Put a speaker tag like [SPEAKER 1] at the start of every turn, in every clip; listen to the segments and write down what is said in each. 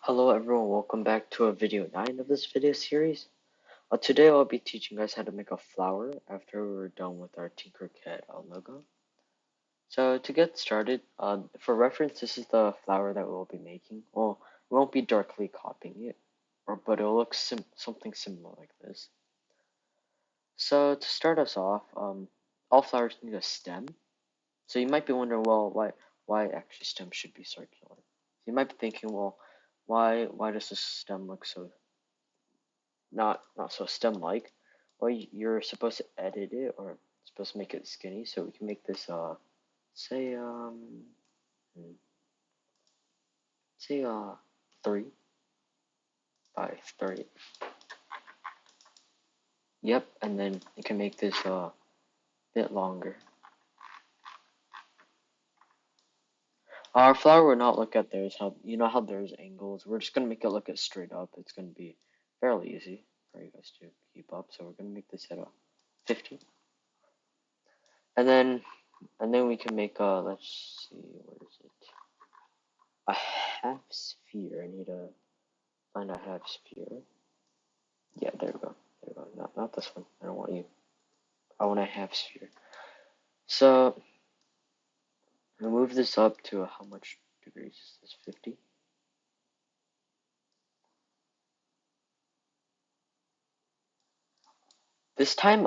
[SPEAKER 1] Hello everyone, welcome back to video 9 of this video series. Today I'll be teaching you guys how to make a flower after we're done with our Tinkercad logo. So to get started, for reference, this is the flower that we'll be making. Well, we won't be directly copying it, but it'll look something similar like this. So to start us off, all flowers need a stem. So you might be wondering, well, why actually stem should be circular? You might be thinking, well, why does this stem look so not so stem-like? Well, you're supposed to edit it or supposed to make it skinny, so we can make this say hmm, say 3 by 30. Yep, and then you can make this bit longer. Our flower will not look at theirs. How you know how there's angles? We're just gonna make it look at straight up. It's gonna be fairly easy for you guys to keep up. So we're gonna make this at a 50, and then we can make let's see, where is it? A half sphere. I need to find a half sphere. Yeah, there we go. There we go. Not this one. I don't want you. I want a half sphere. So we move this up to how much degrees is this? 50. This time,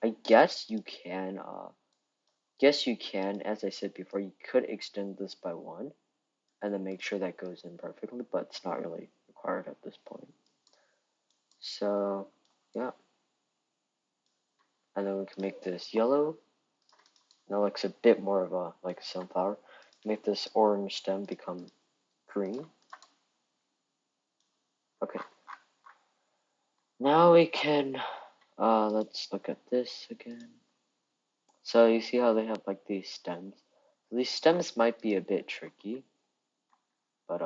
[SPEAKER 1] I guess you can. As I said before, you could extend this by 1, and then make sure that goes in perfectly, but it's not really required at this point. So, yeah. And then we can make this yellow. Now looks a bit more of a like a sunflower. Make this orange stem become green. Okay. Now we can let's look at this again. So you see how they have like these stems. These stems might be a bit tricky, but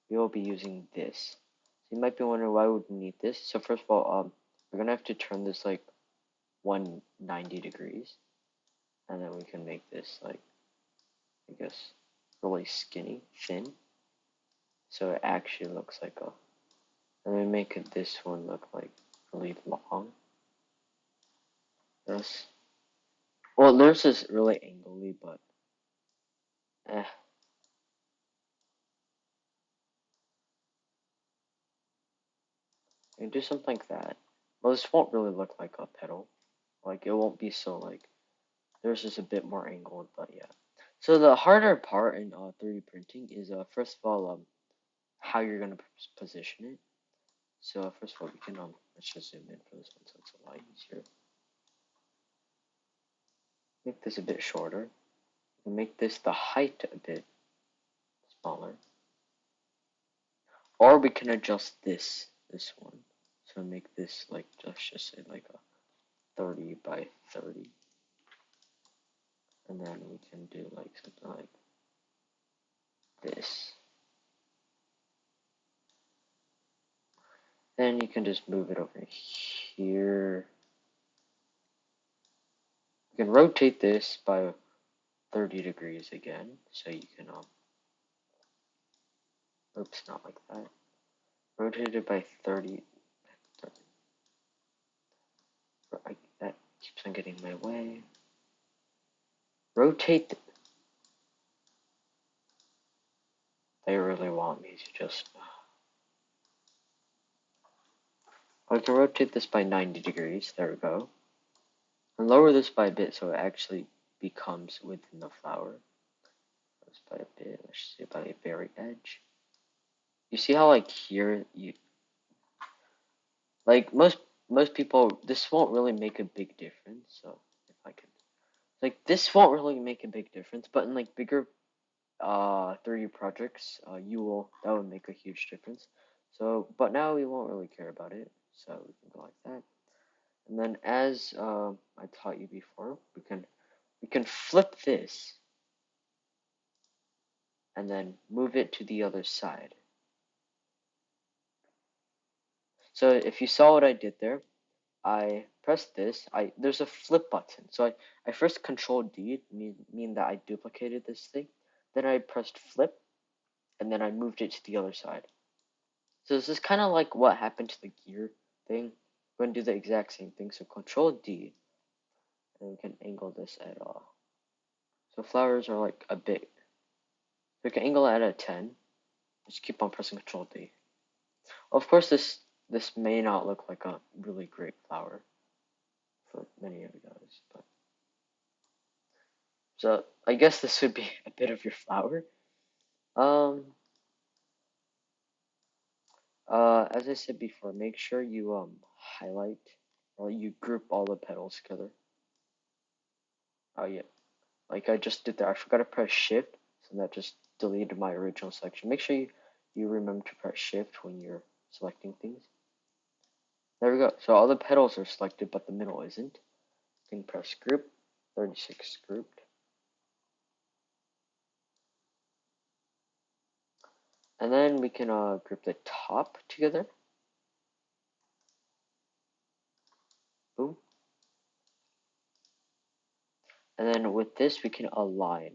[SPEAKER 1] we will be using this. So you might be wondering why would we need this. So first of all, we're gonna have to turn this like 190 degrees, and then we can make this like, I guess, really skinny, thin, so it actually looks like a. And then make this one look like really long. This. Well, theirs is really angly, but eh. You can do something like that. Well, this won't really look like a petal. Like, it won't be so, like, theirs is a bit more angled, but yeah. So the harder part in 3D printing is, first of all, how you're going to position it. So first of all, we can, let's just zoom in for this one so it's a lot easier. Make this a bit shorter. And make this the height a bit smaller. Or we can adjust this one. So make this like, let's just say like a 30 by 30. And then we can do like something like this. Then you can just move it over here. You can rotate this by 30 degrees again. So you can, oops, not like that. Rotate it by 30. That keeps on getting in my way. Rotate. They really want me to just. I can rotate this by 90 degrees. There we go. And lower this by a bit so it actually becomes within the flower. This by a bit. Let's say by the very edge. You see how like here you like most people, this won't really make a big difference. So if I can, like, this won't really make a big difference, but in like bigger 3D projects, that would make a huge difference. So, but now we won't really care about it, so we can go like that. And then as I taught you before, we can flip this and then move it to the other side. So if you saw what I did there, I pressed this. There's a flip button. So I first Control D, mean that I duplicated this thing. Then I pressed flip, and then I moved it to the other side. So this is kind of like what happened to the gear thing. We're going to do the exact same thing. So Control D, and we can angle this at all. So flowers are like a bit. We can angle it at 10. Just keep on pressing Control D. Of course, this may not look like a really great flower for many of you guys, but so I guess this would be a bit of your flower. As I said before, make sure you highlight or you group all the petals together. Oh yeah, like I just did there. I forgot to press Shift, so that just deleted my original selection. Make sure you remember to press Shift when you're selecting things. There we go. So all the petals are selected, but the middle isn't. You can press Group, 36 grouped. And then we can group the top together. Boom. And then with this, we can align.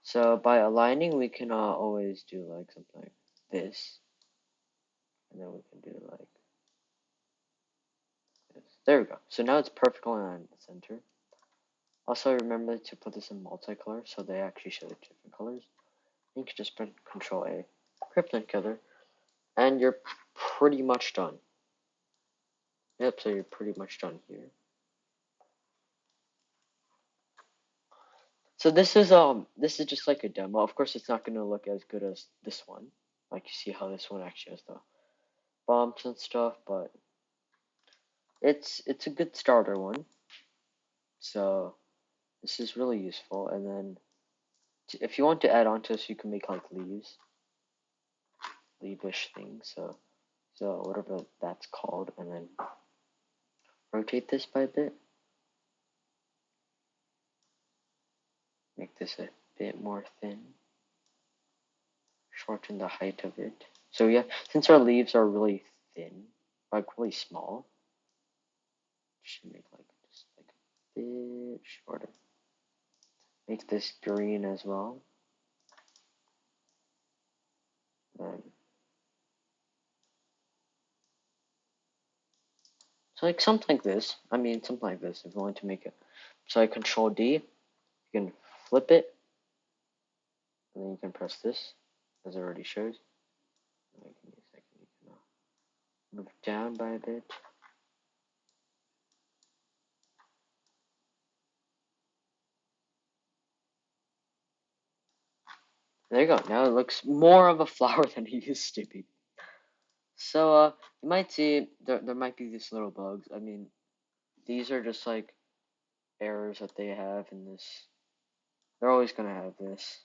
[SPEAKER 1] So by aligning, we can always do like something like this. And then we can do like this. There we go. So now it's perfectly on the center. Also, remember to put this in multicolor so they actually show the different colors. You can just press Control A, group them together, and you're pretty much done. Yep, so you're pretty much done here. So this is just like a demo. Of course, it's not gonna look as good as this one. Like you see how this one actually has the bumps and stuff, but it's a good starter one. So this is really useful. And then if you want to add on to this, you can make like leavish things. So whatever that's called, and then rotate this by a bit. Make this a bit more thin. Shorten the height of it. So yeah, since our leaves are really thin, like really small, should make like just like a bit shorter. Make this green as well. Then so like something like this. I mean something like this if you want to make it. So I Control D, you can flip it, and then you can press this, as it already shows. Give me a second, you can move down by a bit. There you go. Now it looks more of a flower than it used to be. So you might see there might be these little bugs. I mean, these are just like errors that they have in this. They're always gonna have this,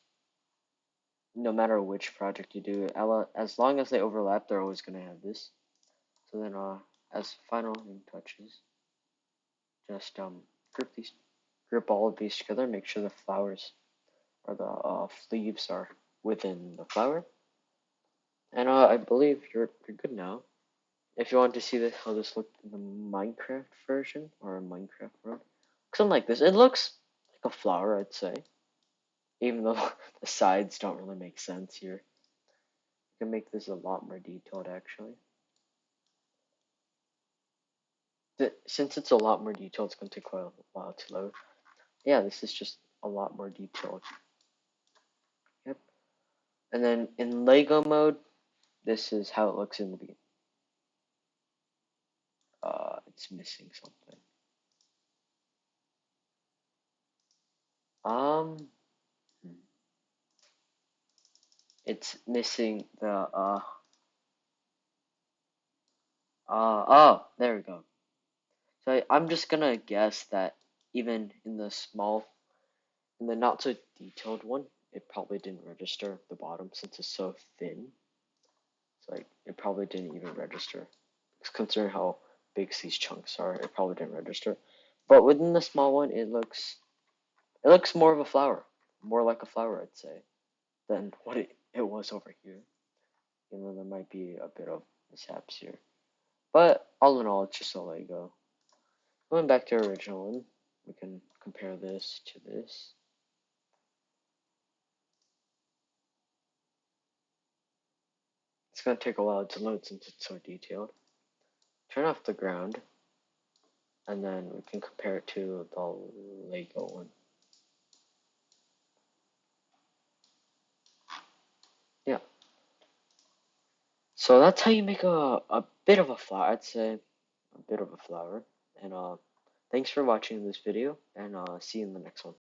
[SPEAKER 1] no matter which project you do. As long as they overlap, they're always gonna have this. So then, as final touches, just group all of these together. Make sure the flowers or the leaves are within the flower. And I believe you're good now. If you want to see this, how this looked in the Minecraft version or a Minecraft world, something like this. It looks like a flower, I'd say, even though the sides don't really make sense here. You can make this a lot more detailed, actually. Since it's a lot more detailed, it's going to take quite a while to load. Yeah, this is just a lot more detailed. Yep. And then in Lego mode, this is how it looks in the beginning. It's missing something. Um, it's missing the oh, there we go. So I'm just gonna guess that even in the not so detailed one, it probably didn't register the bottom since it's so thin. So like it probably didn't even register. Considering how big these chunks are, it probably didn't register. But within the small one, it looks more of a flower, more like a flower, I'd say, than what it was over here. Even though there might be a bit of mishaps here. But all in all, it's just a Lego. Going back to our original one, we can compare this to this. It's gonna take a while to load since it's so detailed. Turn off the ground, and then we can compare it to the Lego one. Yeah. So that's how you make a bit of a flower. I'd say a bit of a flower. And thanks for watching this video, and see you in the next one.